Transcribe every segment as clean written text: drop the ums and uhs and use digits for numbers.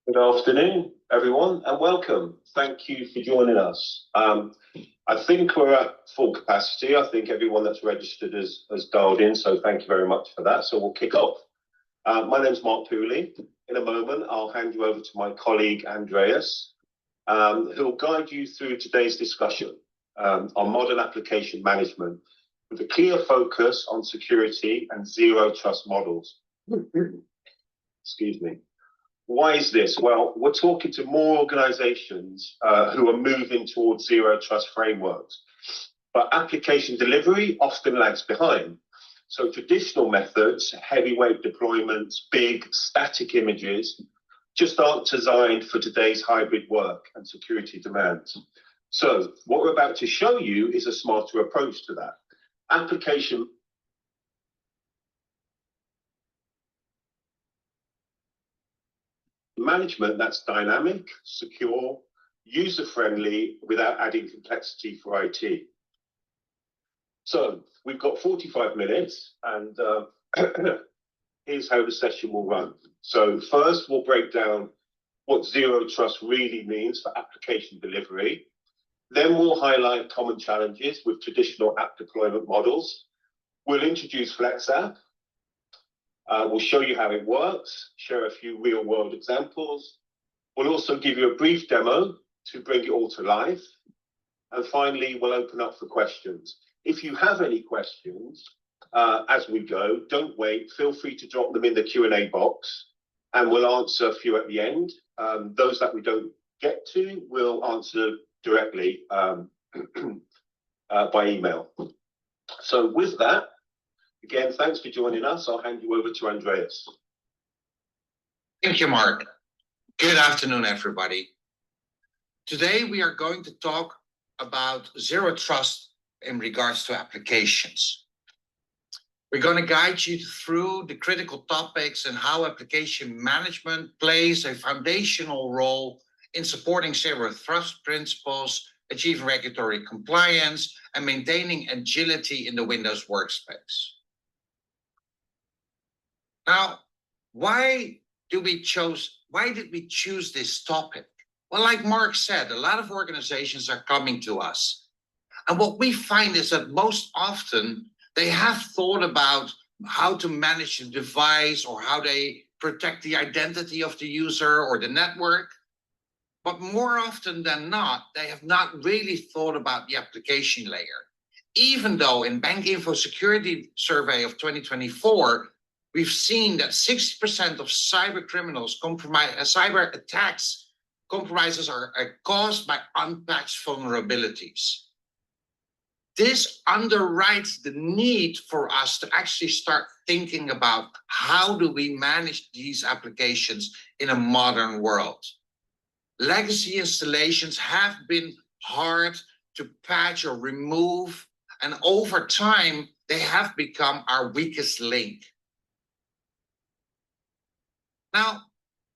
Good afternoon, everyone, and welcome. Thank you for joining us. I think we're at full capacity. I think everyone that's registered has dialed in, so thank you very much for that. So we'll kick off. My name's Mark Pooley. In a moment, I'll hand you over to my colleague, Andreas, who will guide you through today's discussion on modern application management with a clear focus on security and zero trust models. Excuse me. Why is this? Well, we're talking to more organizations who are moving towards zero trust frameworks, but application delivery often lags behind. So traditional methods, heavyweight deployments, big static images, just aren't designed for today's hybrid work and security demands. So what we're about to show you is a smarter approach to that. Application management that's dynamic, secure, user-friendly without adding complexity for IT. So we've got 45 minutes and here's how the session will run. So first we'll break down what zero trust really means for application delivery. Then we'll highlight common challenges with traditional app deployment models. We'll introduce FlexApp. We'll show you how it works, share a few real-world examples. We'll also give you a brief demo to bring it all to life. And finally, we'll open up for questions. If you have any questions as we go, don't wait. Feel free to drop them in the Q&A box, and we'll answer a few at the end. Those that we don't get to, we'll answer directly by email. So with that, again, thanks for joining us. I'll hand you over to Andreas. Thank you, Mark. Good afternoon, everybody. Today, we are going to talk about zero trust in regards to applications. We're going to guide you through the critical topics and how application management plays a foundational role in supporting zero trust principles, achieving regulatory compliance, and maintaining agility in the Windows workspace. Now, why did we choose this topic? Well, like Mark said, a lot of organizations are coming to us. And what we find is that most often they have thought about how to manage the device or how they protect the identity of the user or the network. But more often than not, they have not really thought about the application layer. Even though in Bank Info Security Survey of 2024, we've seen that 60% of cyber attacks compromises are caused by unpatched vulnerabilities. This underwrites the need for us to actually start thinking about how do we manage these applications in a modern world. Legacy installations have been hard to patch or remove, and over time, they have become our weakest link. Now,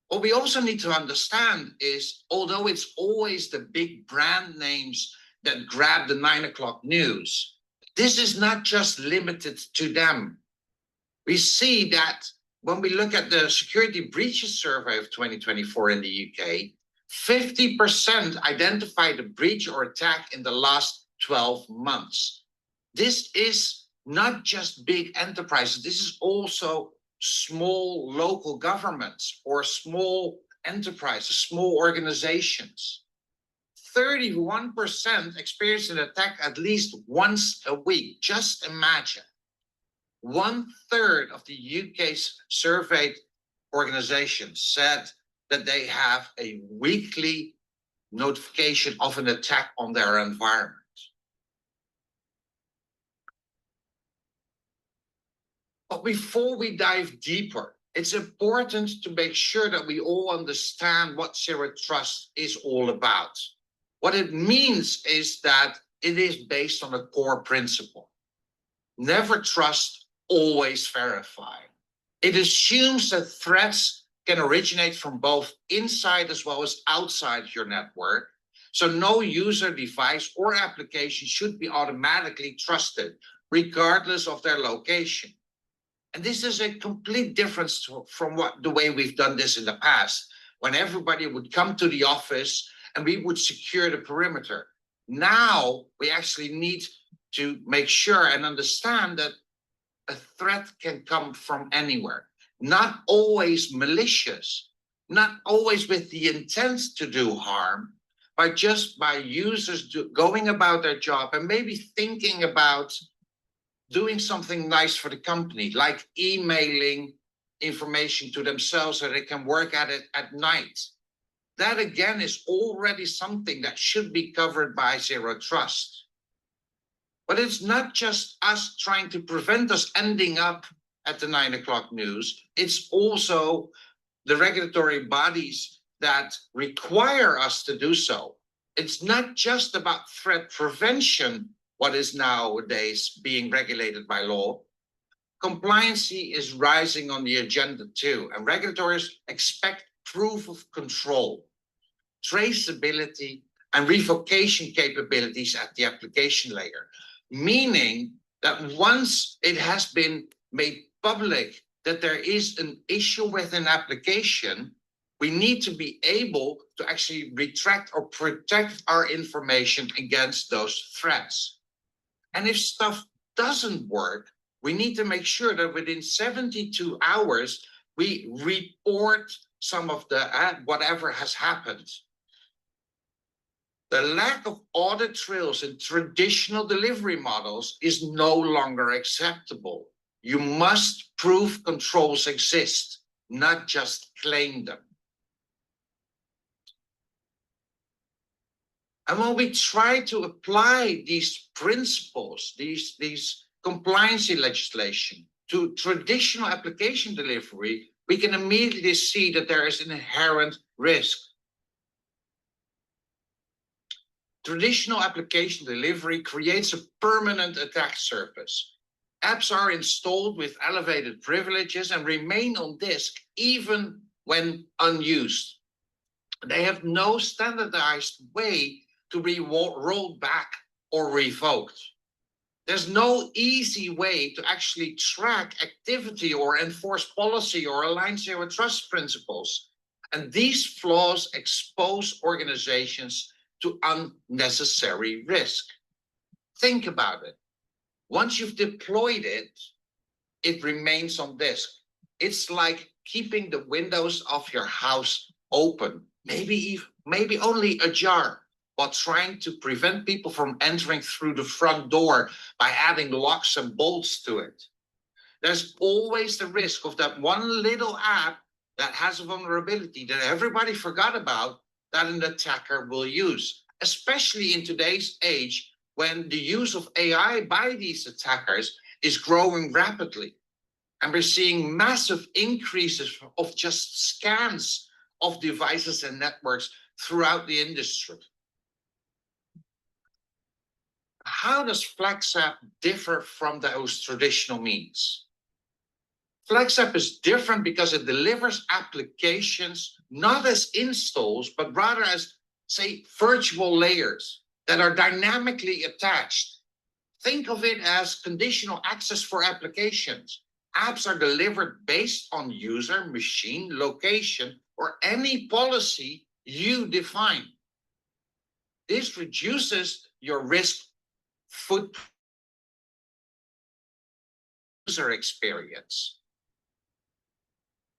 what we also need to understand is, although it's always the big brand names that grab the 9 o'clock news, this is not just limited to them. We see that when we look at the Security Breaches Survey of 2024 in the UK, 50% identified a breach or attack in the last 12 months. This is not just big enterprises, this is also small local governments or small enterprises, small organizations. 31% experience an attack at least once a week. Just imagine. 1/3 of the UK's surveyed organizations said that they have a weekly notification of an attack on their environment. But before we dive deeper, it's important to make sure that we all understand what zero trust is all about. What it means is that it is based on a core principle. Never trust, always verify. It assumes that threats can originate from both inside as well as outside your network. So no user, device, or application should be automatically trusted, regardless of their location. And this is a complete difference from the way we've done this in the past, when everybody would come to the office and we would secure the perimeter. Now we actually need to make sure and understand that a threat can come from anywhere, not always malicious, not always with the intent to do harm, but just by users going about their job and maybe thinking about doing something nice for the company, like emailing information to themselves so they can work at it at night. That again is already something that should be covered by Zero Trust. But it's not just us trying to prevent us ending up at the 9 o'clock news. It's also the regulatory bodies that require us to do so. It's not just about threat prevention, what is nowadays being regulated by law. Compliancy is rising on the agenda too, and regulators expect proof of control, traceability, and revocation capabilities at the application layer, meaning that once it has been made public that there is an issue with an application, we need to be able to actually retract or protect our information against those threats. And if stuff doesn't work, we need to make sure that within 72 hours, we report some of the whatever has happened. The lack of audit trails in traditional delivery models is no longer acceptable. You must prove controls exist, not just claim them. And when we try to apply these principles, these compliance legislation to traditional application delivery, we can immediately see that there is an inherent risk. Traditional application delivery creates a permanent attack surface. Apps are installed with elevated privileges and remain on disk even when unused. They have no standardized way to be rolled back or revoked. There's no easy way to actually track activity or enforce policy or align Zero Trust principles. And these flaws expose organizations to unnecessary risk. Think about it. Once you've deployed it, it remains on disk. It's like keeping the windows of your house open, maybe only ajar, while trying to prevent people from entering through the front door by adding locks and bolts to it. There's always the risk of that one little app that has a vulnerability that everybody forgot about that an attacker will use, especially in today's age when the use of AI by these attackers is growing rapidly. And we're seeing massive increases of just scans of devices and networks throughout the industry. How does FlexApp differ from those traditional means? FlexApp is different because it delivers applications not as installs, but rather as, say, virtual layers that are dynamically attached. Think of it as conditional access for applications. Apps are delivered based on user, machine, location, or any policy you define. This reduces your risk footprint user experience.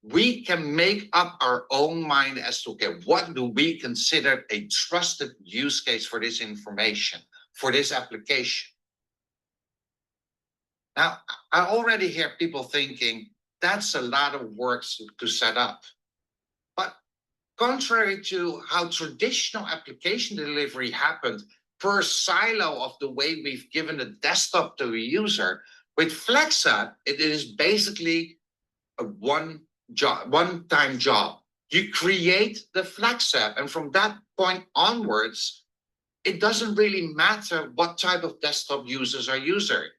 We can make up our own mind as to, okay, what do we consider a trusted use case for this information, for this application? Now, I already hear people thinking that's a lot of work to set up. But contrary to how traditional application delivery happened per silo of the way we've given a desktop to a user, with FlexApp, it is basically a one-time job. You create the FlexApp, and from that point onwards, it doesn't really matter what type of desktop users are using,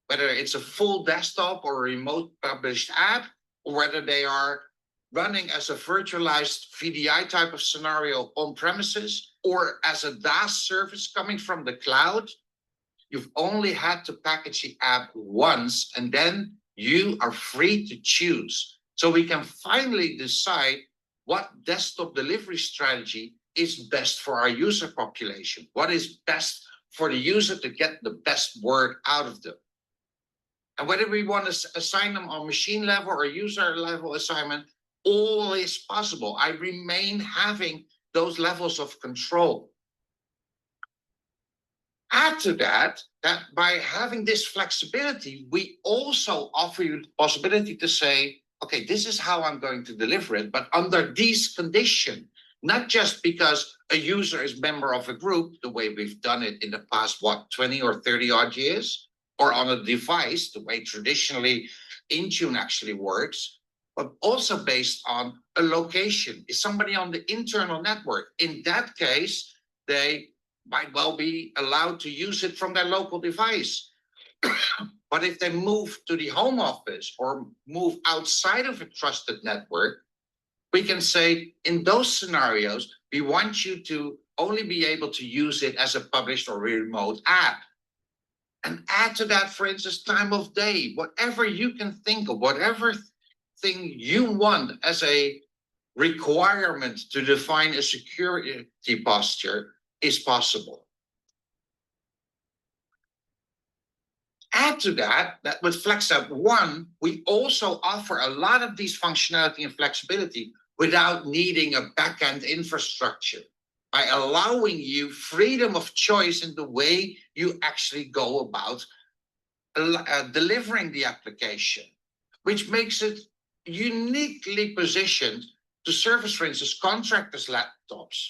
whether it's a full desktop or a remote published app, or whether they are running as a virtualized VDI type of scenario on premises, or as a DaaS service coming from the cloud. You've only had to package the app once, and then you are free to choose. So we can finally decide what desktop delivery strategy is best for our user population, what is best for the user to get the best work out of them. And whether we want to assign them on machine level or user level assignment, all is possible. I remain having those levels of control. Add to that, that by having this flexibility, we also offer you the possibility to say, okay, this is how I'm going to deliver it, but under these conditions, not just because a user is member of a group, the way we've done it in the past, 20 or 30 odd years, or on a device, the way traditionally Intune actually works, but also based on a location. Is somebody on the internal network? In that case, they might well be allowed to use it from their local device. But if they move to the home office or move outside of a trusted network, we can say in those scenarios, we want you to only be able to use it as a published or remote app. And add to that, for instance, time of day, whatever you can think of, whatever thing you want as a requirement to define a security posture is possible. Add to that with FlexApp 1, we also offer a lot of these functionality and flexibility without needing a backend infrastructure, by allowing you freedom of choice in the way you actually go about delivering the application, which makes it uniquely positioned to service, for instance, contractors' laptops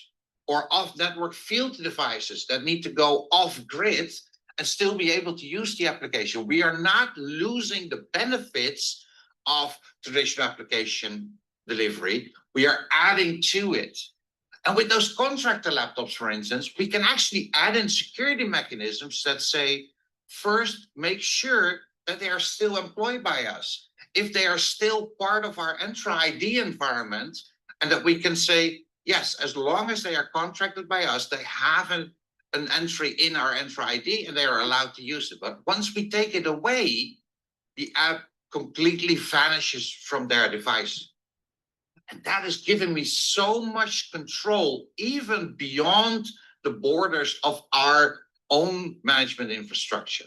or off-network field devices that need to go off-grid and still be able to use the application. We are not losing the benefits of traditional application delivery. We are adding to it. And with those contractor laptops, for instance, we can actually add in security mechanisms that say, first, make sure that they are still employed by us. If they are still part of our Entra ID environment, and that we can say, yes, as long as they are contracted by us, they have an entry in our Entra ID and they are allowed to use it. But once we take it away, the app completely vanishes from their device. And that has given me so much control, even beyond the borders of our own management infrastructure.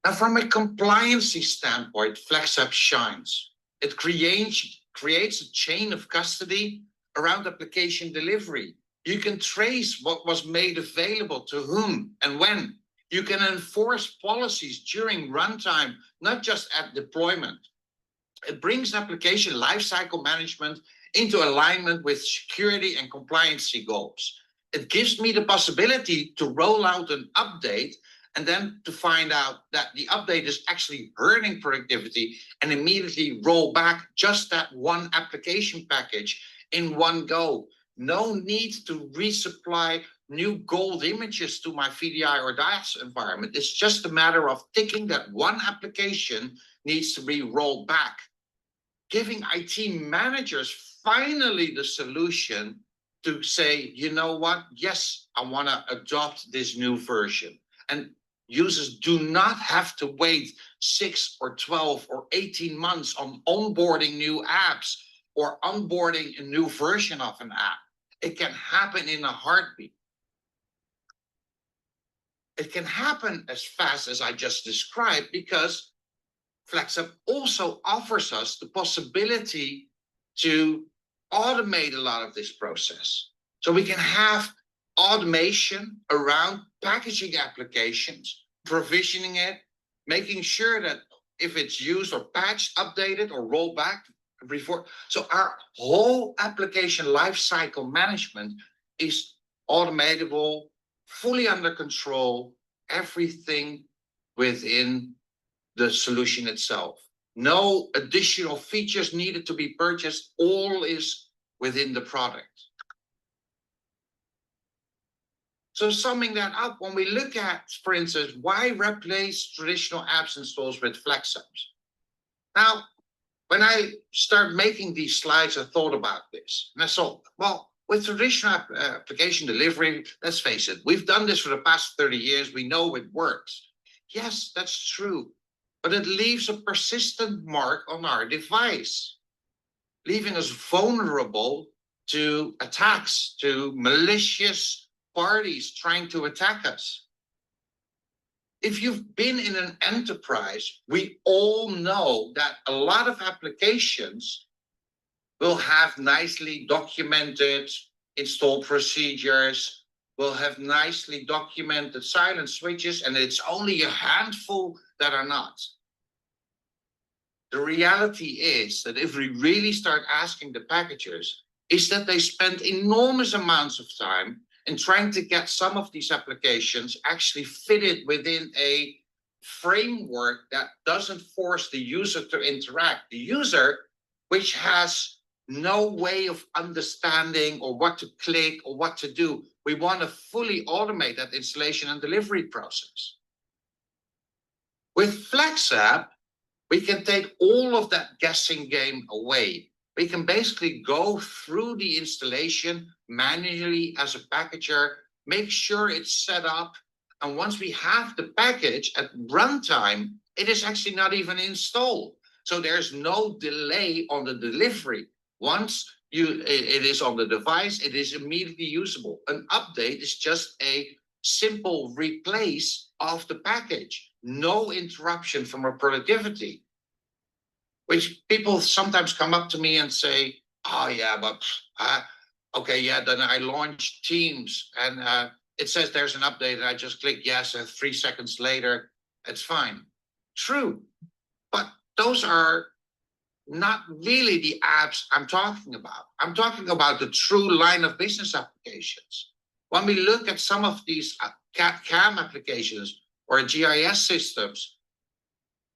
Now, from a compliancy standpoint, FlexApp shines. It creates a chain of custody around application delivery. You can trace what was made available to whom and when. You can enforce policies during runtime, not just at deployment. It brings application lifecycle management into alignment with security and compliancy goals. It gives me the possibility to roll out an update and then to find out that the update is actually hurting productivity and immediately roll back just that one application package in one go. No need to resupply new gold images to my VDI or DAS environment. It's just a matter of ticking that one application needs to be rolled back, giving IT managers finally the solution to say, you know what, yes, I want to adopt this new version. And users do not have to wait 6 or 12 or 18 months on onboarding new apps or onboarding a new version of an app. It can happen in a heartbeat. It can happen as fast as I just described because FlexApp also offers us the possibility to automate a lot of this process. So we can have automation around packaging applications, provisioning it, making sure that if it's used or patched, updated, or rolled back before. So our whole application lifecycle management is automatable, fully under control, everything within the solution itself. No additional features needed to be purchased. All is within the product. So summing that up, when we look at, for instance, why replace traditional apps installs with FlexApps? Now, when I started making these slides, I thought about this. And I thought, well, with traditional application delivery, let's face it, we've done this for the past 30 years. We know it works. Yes, that's true. but it leaves a persistent mark on our device, leaving us vulnerable to attacks, to malicious parties trying to attack us. If you've been in an enterprise, we all know that a lot of applications will have nicely documented install procedures, will have nicely documented silent switches, and it's only a handful that are not. The reality is that if we really start asking the packagers, is that they spend enormous amounts of time in trying to get some of these applications actually fitted within a framework that doesn't force the user to interact. The user, which has no way of understanding or what to click or what to do, we want to fully automate that installation and delivery process. With FlexApp, we can take all of that guessing game away. We can basically go through the installation manually as a packager, make sure it's set up, and once we have the package at runtime, it is actually not even installed. So there's no delay on the delivery. Once it is on the device, it is immediately usable. An update is just a simple replace of the package. No interruption from our productivity. Which people sometimes come up to me and say, oh yeah, but okay, yeah, then I launched Teams and it says there's an update and I just click yes, and 3 seconds later, it's fine. True, but those are not really the apps I'm talking about. I'm talking about the true line of business applications. When we look at some of these CAM applications or GIS systems,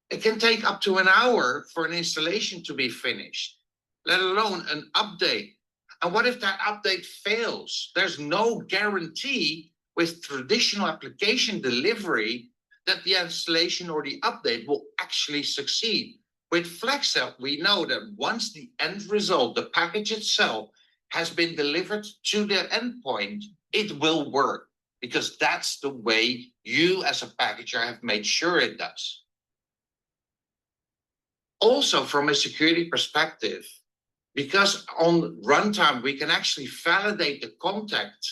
it can take up to an hour for an installation to be finished, let alone an update. And what if that update fails? There's no guarantee with traditional application delivery that the installation or the update will actually succeed. With FlexApp, we know that once the end result, the package itself, has been delivered to the endpoint, it will work because that's the way you as a packager have made sure it does. Also, from a security perspective, because on runtime, we can actually validate the contact.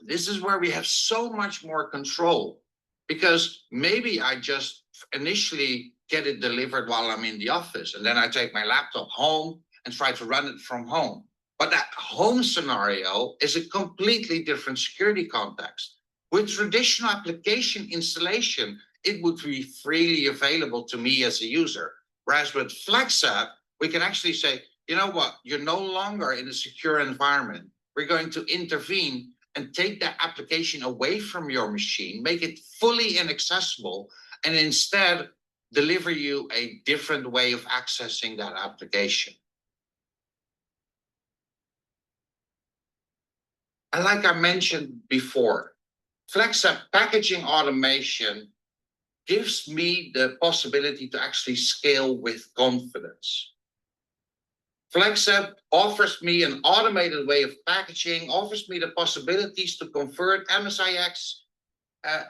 This is where we have so much more control because maybe I just initially get it delivered while I'm in the office. And then I take my laptop home and try to run it from home. But that home scenario is a completely different security context. With traditional application installation, it would be freely available to me as a user. Whereas with FlexApp, we can actually say, you know what, you're no longer in a secure environment. We're going to intervene and take that application away from your machine, make it fully inaccessible, and instead deliver you a different way of accessing that application. And like I mentioned before, FlexApp packaging automation gives me the possibility to actually scale with confidence. FlexApp offers me an automated way of packaging, offers me the possibilities to convert MSIX,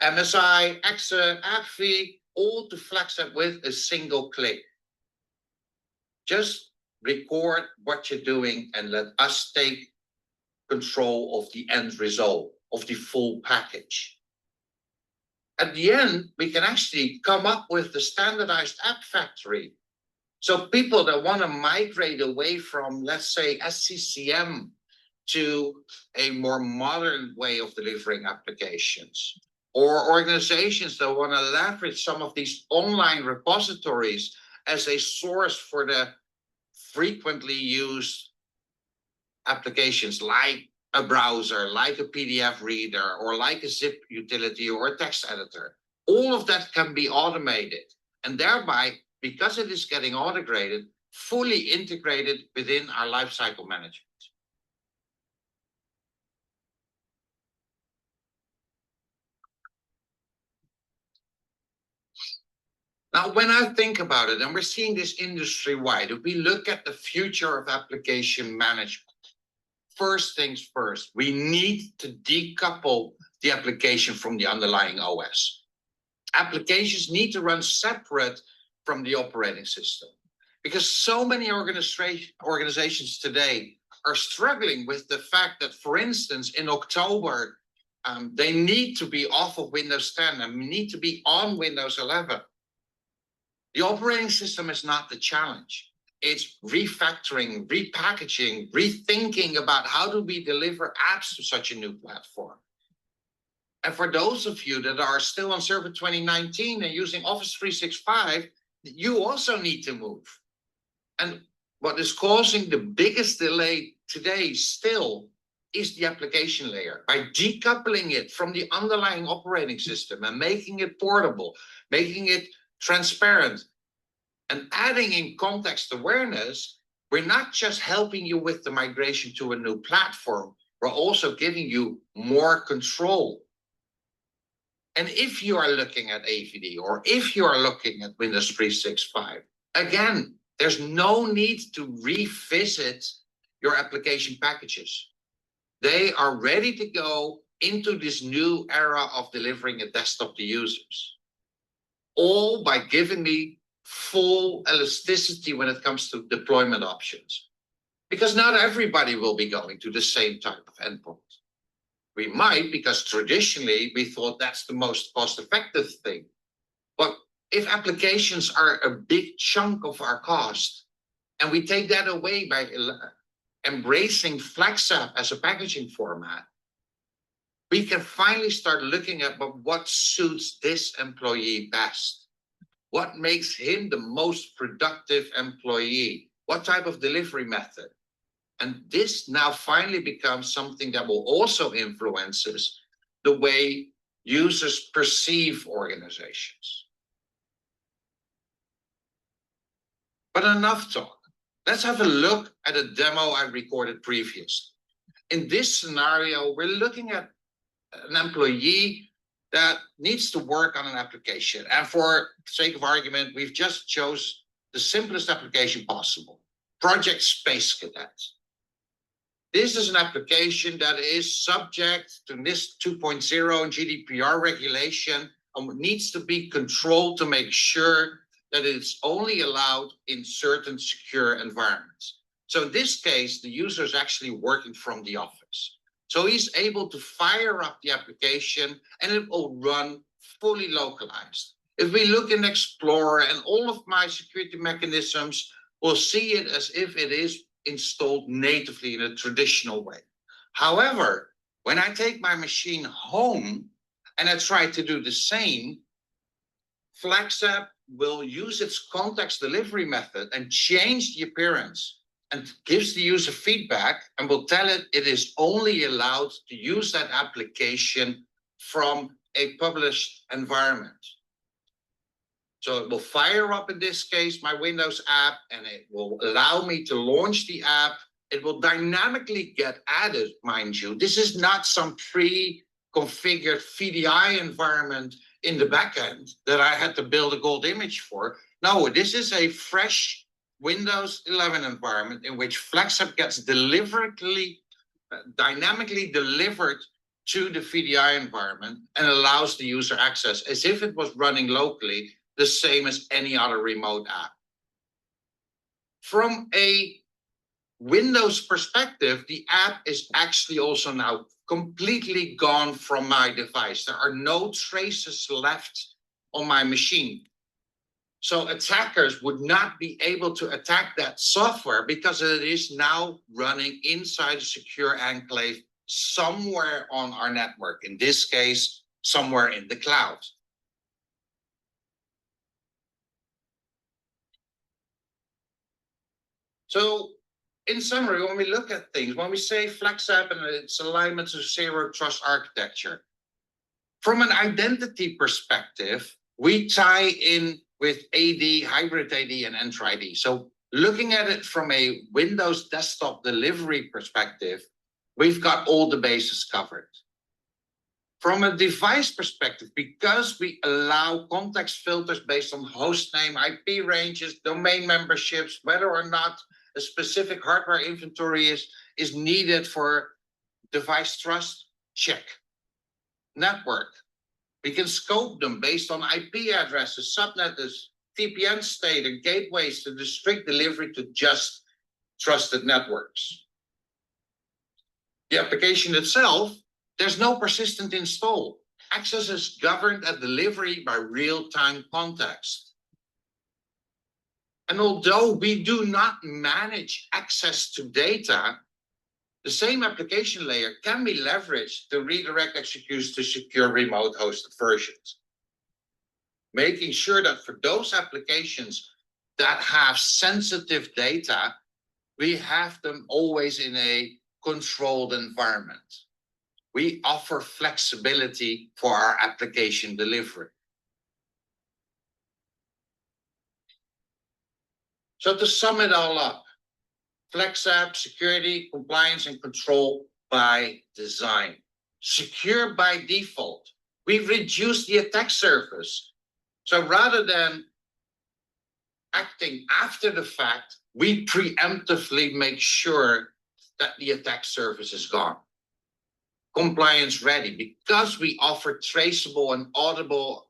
MSI, EXA, AppV, all to FlexApp with a single click. Just record what you're doing and let us take control of the end result of the full package. At the end, we can actually come up with the standardized app factory. So people that want to migrate away from, let's say, SCCM to a more modern way of delivering applications, or organizations that want to leverage some of these online repositories as a source for the frequently used applications like a browser, like a PDF reader, or like a zip utility or a text editor. All of that can be automated, and thereby, because it is getting automated, fully integrated within our lifecycle management. Now, when I think about it, and we're seeing this industry-wide, if we look at the future of application management, first things first, we need to decouple the application from the underlying OS. applications need to run separate from the operating system. Because so many organizations today are struggling with the fact that, for instance, in October, they need to be off of Windows 10 and need to be on Windows 11. The operating system is not the challenge. It's refactoring, repackaging, rethinking about how do we deliver apps to such a new platform. And for those of you that are still on Server 2019 and using Office 365, you also need to move. And what is causing the biggest delay today still is the application layer. By decoupling it from the underlying operating system and making it portable, making it transparent, and adding in context awareness, we're not just helping you with the migration to a new platform, we're also giving you more control. And if you are looking at AVD or if you are looking at Windows 365, again, there's no need to revisit your application packages. They are ready to go into this new era of delivering a desktop to users, all by giving me full elasticity when it comes to deployment options. Because not everybody will be going to the same type of endpoint. We might, because traditionally we thought that's the most cost-effective thing. But if applications are a big chunk of our cost, and we take that away by embracing FlexApp as a packaging format, we can finally start looking at what suits this employee best. What makes him the most productive employee? What type of delivery method? And this now finally becomes something that will also influence the way users perceive organizations. But enough talk. Let's have a look at a demo I recorded previously. In this scenario, we're looking at an employee that needs to work on an application. And for sake of argument, we've just chose the simplest application possible, Project Space Cadet. This is an application that is subject to NIST 2.0 and GDPR regulation and needs to be controlled to make sure that it's only allowed in certain secure environments. So in this case, the user is actually working from the office. So he's able to fire up the application and it will run fully localized. If we look in Explorer and all of my security mechanisms, we'll see it as if it is installed natively in a traditional way. However, when I take my machine home and I try to do the same, FlexApp will use its context delivery method and change the appearance and gives the user feedback and will tell it it is only allowed to use that application from a published environment. So it will fire up, in this case, my Windows app, and it will allow me to launch the app. It will dynamically get added, mind you. This is not some pre-configured VDI environment in the backend that I had to build a gold image for. No, this is a fresh Windows 11 environment in which FlexApp gets deliberately, dynamically delivered to the VDI environment and allows the user access as if it was running locally, the same as any other remote app. From a Windows perspective, the app is actually also now completely gone from my device. There are no traces left on my machine. So attackers would not be able to attack that software because it is now running inside a secure enclave somewhere on our network, in this case, somewhere in the cloud. So in summary, when we look at things, when we say FlexApp and its alignment to zero trust architecture, from an identity perspective, we tie in with AD, hybrid AD, and Entra ID. So looking at it from a Windows desktop delivery perspective, we've got all the bases covered. From a device perspective, because we allow context filters based on host name, IP ranges, domain memberships, whether or not a specific hardware inventory is needed for device trust, check. Network. We can scope them based on IP addresses, subnets, VPN state, and gateways to restrict delivery to just trusted networks. The application itself, there's no persistent install. Access is governed at delivery by real-time context. And although we do not manage access to data, the same application layer can be leveraged to redirect executes to secure remote hosted versions, making sure that for those applications that have sensitive data, we have them always in a controlled environment. We offer flexibility for our application delivery. So to sum it all up, FlexApp, security, compliance, and control by design. Secure by default. We've reduced the attack surface. So rather than acting after the fact, we preemptively make sure that the attack surface is gone. Compliance ready, because we offer traceable and auditable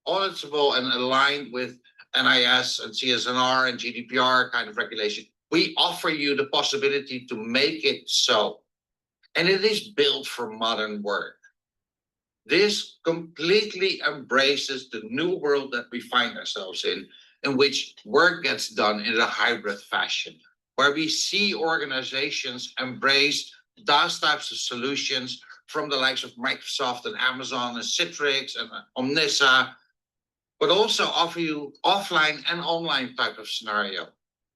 and aligned with NIS and CSNR and GDPR kind of regulation. We offer you the possibility to make it so. And it is built for modern work. This completely embraces the new world that we find ourselves in which work gets done in a hybrid fashion, where we see organizations embrace those types of solutions from the likes of Microsoft and Amazon and Citrix and Omnissa, but also offer you offline and online type of scenario.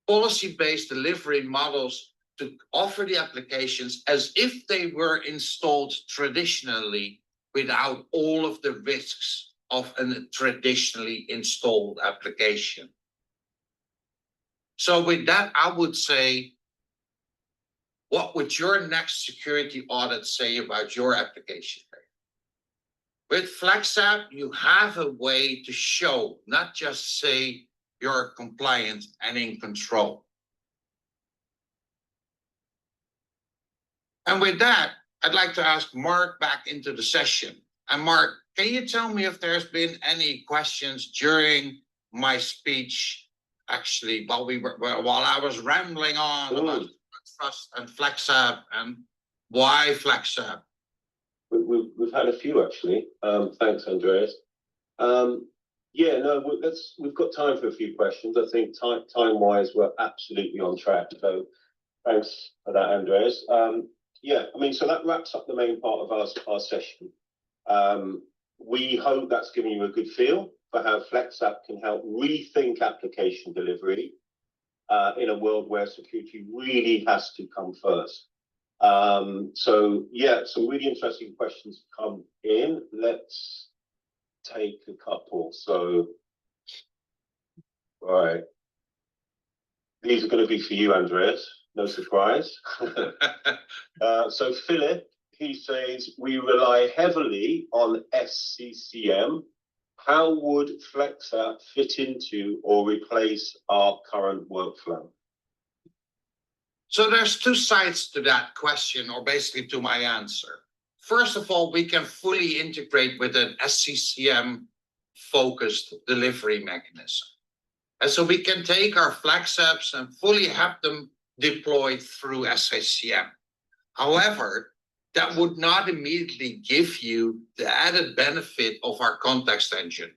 Policy-based delivery models to offer the applications as if they were installed traditionally without all of the risks of a traditionally installed application. So with that, I would say, what would your next security audit say about your application? With FlexApp, you have a way to show, not just say you're compliant and in control. And with that, I'd like to ask Mark back into the session. And Mark, can you tell me if there's been any questions during my speech, actually, while I was rambling on about trust and FlexApp and why FlexApp? We've had a few actually. Thanks, Andreas. Yeah, no, we've got time for a few questions. I think time-wise, we're absolutely on track. So thanks for that, Andreas. Yeah, I mean, so that wraps up the main part of our session. We hope that's given you a good feel for how FlexApp can help rethink application delivery in a world where security really has to come first. So yeah, some really interesting questions come in. Let's take a couple. So, all right. These are going to be for you, Andreas. No surprise. So Philip, he says, we rely heavily on SCCM. How would FlexApp fit into or replace our current workflow? So there's two sides to that question, or basically to my answer. First of all, we can fully integrate with an SCCM-focused delivery mechanism. And so we can take our FlexApps and fully have them deployed through SCCM. However, that would not immediately give you the added benefit of our context engine,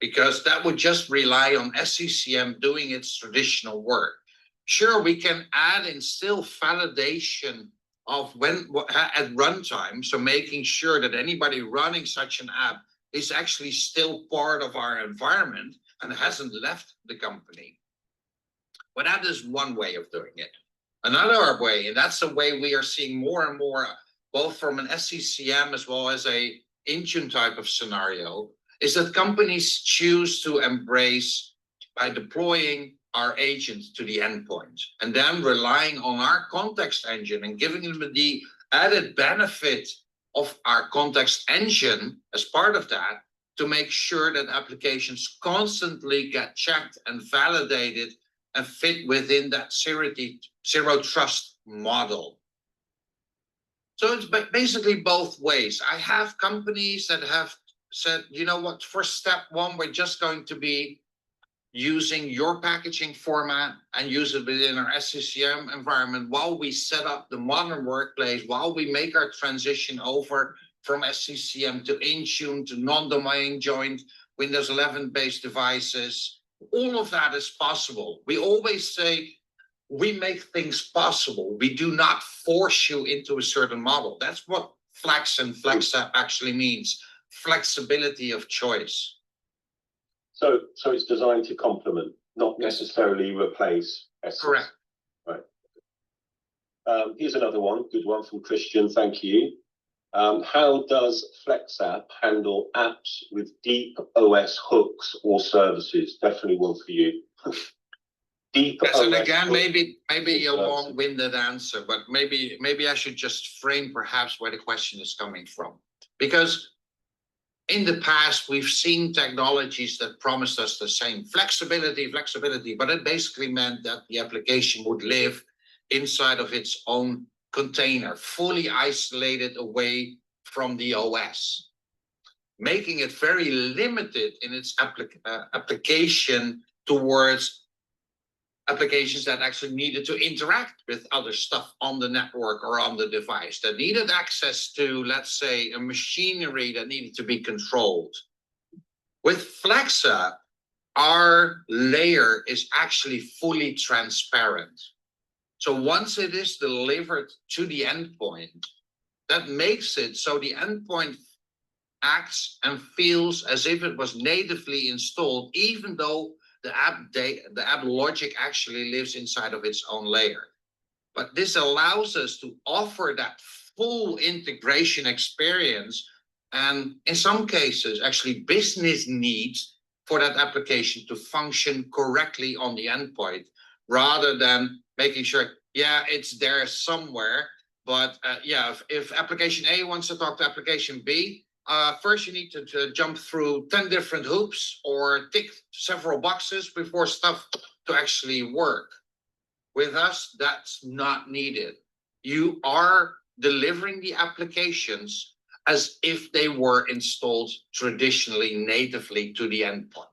because that would just rely on SCCM doing its traditional work. Sure, we can add in still validation of when at runtime, so making sure that anybody running such an app is actually still part of our environment and hasn't left the company. But that is one way of doing it. Another way, and that's the way we are seeing more and more, both from an SCCM as well as a Intune type of scenario, is that companies choose to embrace by deploying our agents to the endpoint and then relying on our context engine and giving them the added benefit of our context engine as part of that to make sure that applications constantly get checked and validated and fit within that zero trust model. So it's basically both ways. I have companies that have said, you know what, for step one, we're just going to be using your packaging format and use it within our SCCM environment while we set up the modern workplace, while we make our transition over from SCCM to Intune to non-domain joined Windows 11 based devices. All of that is possible. We always say we make things possible. We do not force you into a certain model. That's what Flex and FlexApp actually means. Flexibility of choice. So it's designed to complement, not necessarily replace essence. Correct. Right. Here's another one, good one from Christian. Thank you. How does FlexApp handle apps with deep OS hooks or services? Definitely one for you. Deep yes, OS and again, hooks maybe a long-winded answer, but maybe I should just frame perhaps where the question is coming from. Because in the past, we've seen technologies that promised us the same flexibility, but it basically meant that the application would live inside of its own container, fully isolated away from the OS, making it very limited in its application towards applications that actually needed to interact with other stuff on the network or on the device, that needed access to, let's say, a machinery that needed to be controlled. With FlexApp, our layer is actually fully transparent. So once it is delivered to the endpoint, that makes it so the endpoint acts and feels as if it was natively installed, even though the app logic actually lives inside of its own layer. But this allows us to offer that full integration experience, and in some cases, actually business needs for that application to function correctly on the endpoint, rather than making sure, yeah, it's there somewhere, but if application A wants to talk to application B, first you need to jump through 10 different hoops or tick several boxes before stuff to actually work. With us, that's not needed. You are delivering the applications as if they were installed traditionally, natively to the endpoint.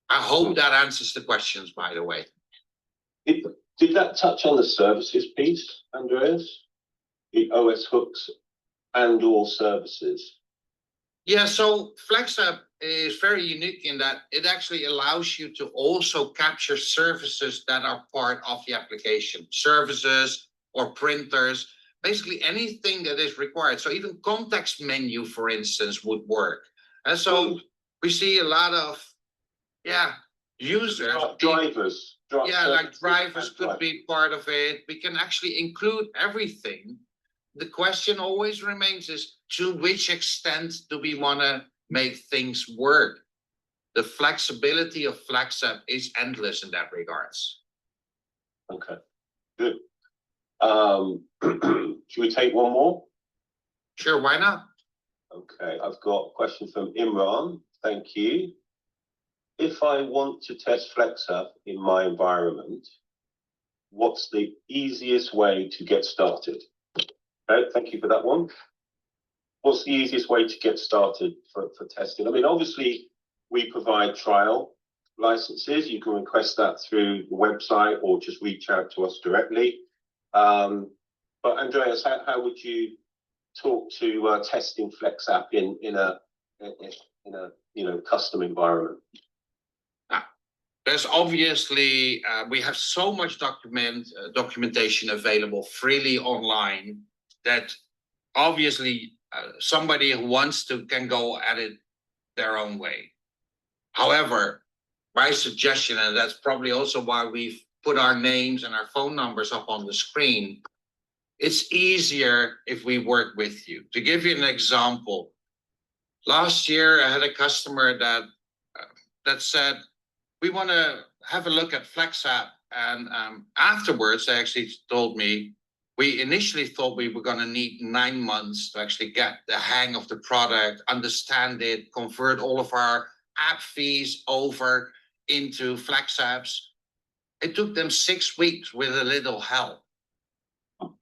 I hope that answers the questions, by the way. Did that touch on the services piece, Andreas? The OS hooks and all services? Yeah, so FlexApp is very unique in that it actually allows you to also capture services that are part of the application, services or printers, basically anything that is required. So even context menu, for instance, would work. And so we see a lot of, users. Drivers. Like drivers could be part of it. We can actually include everything. The question always remains is, to which extent do we want to make things work? The flexibility of FlexApp is endless in that regards. Okay, good. Should we take one more? Sure, why not? Okay, I've got a question from Imran. Thank you. If I want to test FlexApp in my environment, what's the easiest way to get started? Okay, thank you for that one. What's the easiest way to get started for testing? I mean, obviously, we provide trial licenses. You can request that through the website or just reach out to us directly. But Andreas, how would you talk to testing FlexApp in a custom environment? There's obviously, we have so much documentation available freely online that obviously somebody who wants to can go at it their own way. However, my suggestion, and that's probably also why we've put our names and our phone numbers up on the screen, it's easier if we work with you. To give you an example, last year I had a customer that said, we want to have a look at FlexApp, and afterwards they actually told me, we initially thought we were going to need 9 months to actually get the hang of the product, understand it, convert all of our app fees over into FlexApps. It took them 6 weeks with a little help.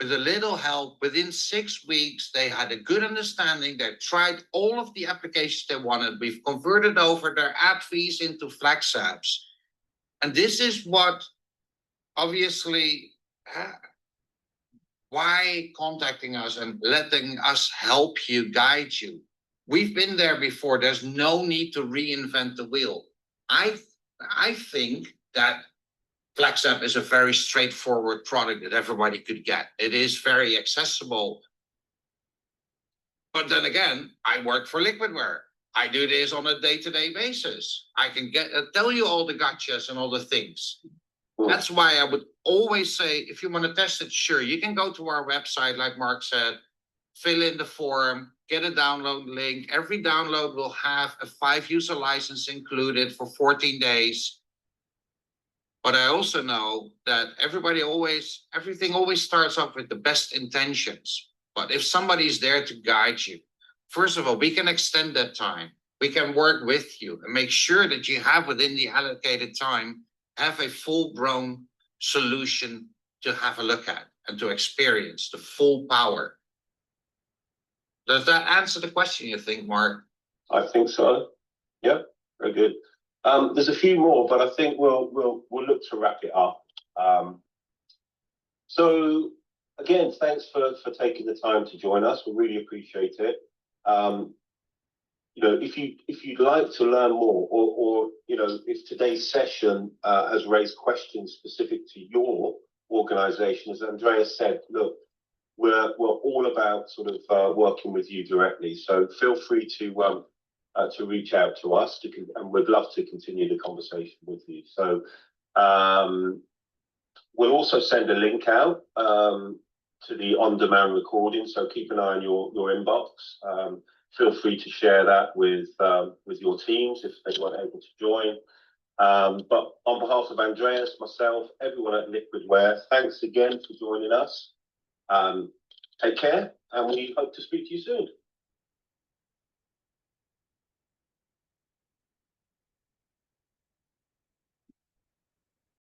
with a little help, within 6 weeks, they had a good understanding. They tried all of the applications they wanted. We've converted over their app fees into FlexApps. And this is what, obviously, why contacting us and letting us help you, guide you. We've been there before. There's no need to reinvent the wheel. I think that FlexApp is a very straightforward product that everybody could get. It is very accessible. But then again, I work for Liquidware. I do this on a day-to-day basis. I can tell you all the gotchas and all the things. That's why I would always say, if you want to test it, sure, you can go to our website, like Mark said, fill in the form, get a download link. Every download will have a 5-user license included for 14 days. But I also know that everything always starts off with the best intentions. But if somebody's there to guide you, first of all, we can extend that time. We can work with you and make sure that you have, within the allocated time, have a full-grown solution to have a look at and to experience the full power. Does that answer the question, you think, Mark? I think so. Yep, very good. There's a few more, but I think we'll look to wrap it up. So again, thanks for taking the time to join us. We really appreciate it. You know, if you'd like to learn more, or you know, if today's session has raised questions specific to your organization, as Andreas said, look, we're all about sort of working with you directly. So feel free to reach out to us, and we'd love to continue the conversation with you. So we'll also send a link out to the on-demand recording. So keep an eye on your inbox. Feel free to share that with your teams if they weren't able to join. But on behalf of Andreas, myself, everyone at Liquidware, thanks again for joining us. Take care, and we hope to speak to you soon.